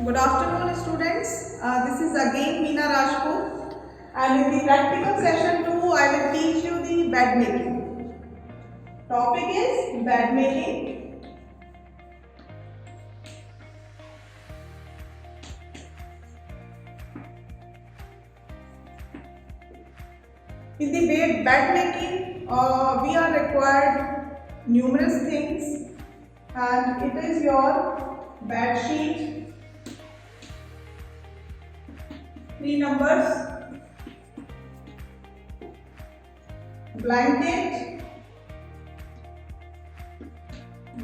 Good afternoon, students. This is again Meena Rajput, and in the practical session 2, I will teach you the bed making. Topic is bed making. In the bed making, we are required numerous things, and it is your bed sheet. 3 numbers, blanket,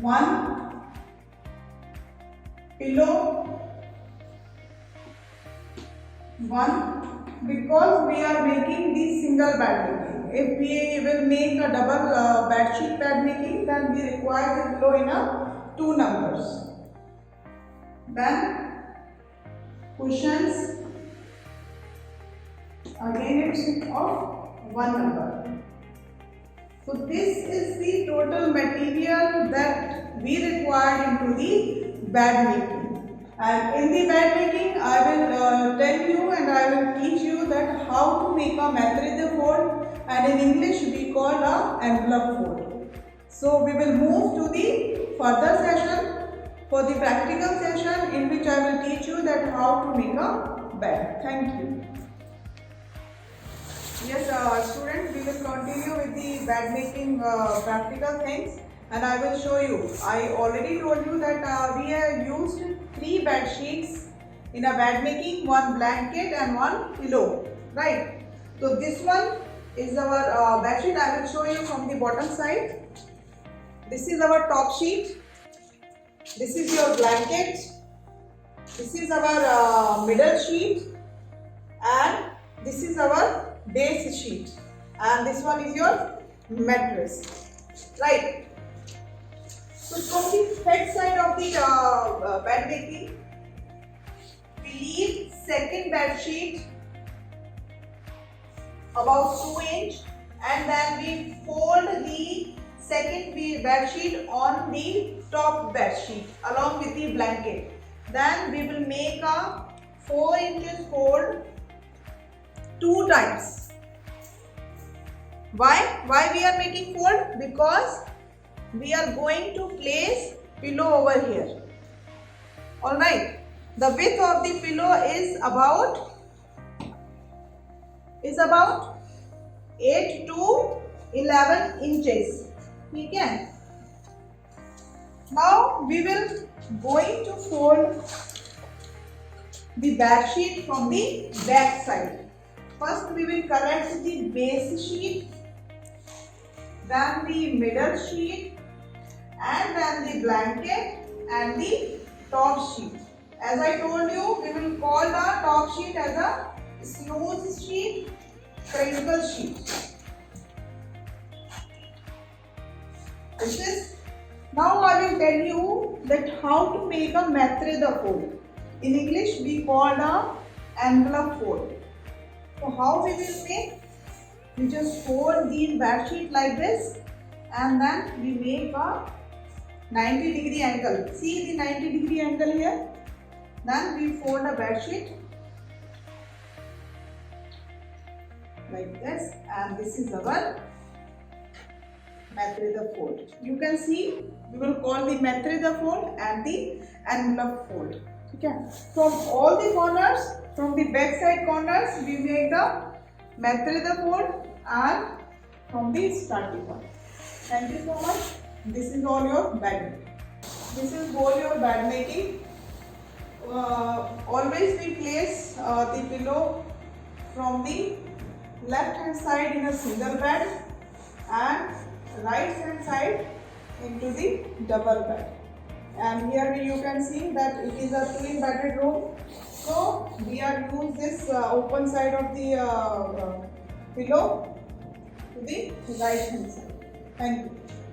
1 pillow, 1, because we are making the single bed making. If we will make a double bed sheet bed making, then we require the pillow in a 2 numbers. Then cushions, again it's of 1 number. So this is the total material that we require into the bed making. And in the bed making, I will tell you and I will teach you that how to make a maître fold, and in English we call a envelope fold. So we will move to the further session for the practical session, in which I will teach you that how to make a bed. Thank you. Yes, students, we will continue with the bed making practical things, and I will show you. I already told you that we have used 3 bed sheets in a bed making, 1 blanket and 1 pillow, right? So this one is our bed sheet. I will show you from the bottom side. This is our top sheet. This is your blanket. This is our middle sheet, and this is our base sheet, and this one is your mattress, right? So from the head side of the bed making, we leave second bed sheet about 2 inch, and then we fold the second bed sheet on the top bed sheet along with the blanket. Then we will make a 4 inches fold 2 times. Why we are making fold? Because we are going to place pillow over here. Alright, the width of the pillow is about 8 to 11 inches. Okay. Now we will going to fold the bed sheet from the back side. First we will collect the base sheet, then the middle sheet, and then the blanket and the top sheet. As I told you, we will call the top sheet as a snooze sheet, crinkle sheet. This is. Now I will tell you that how to make a maître fold. In English we call the envelope fold. So how we will make? We just fold the bed sheet like this, and then we make a 90-degree angle. See the 90-degree angle here? Then we fold a bed sheet like this, and this is our maître fold. You can see we will call the maître fold and the envelope fold. Okay. From all the corners, from the back side corners, we make the maître fold, and from the starting point. Thank you so much. This is all your bed. This is all your bed making. Always we place the pillow from the left hand side in a single bed, and right hand side into the double bed. And here you can see that it is a twin bedded room. So we are use this open side of the pillow to the right hand side. Thank you.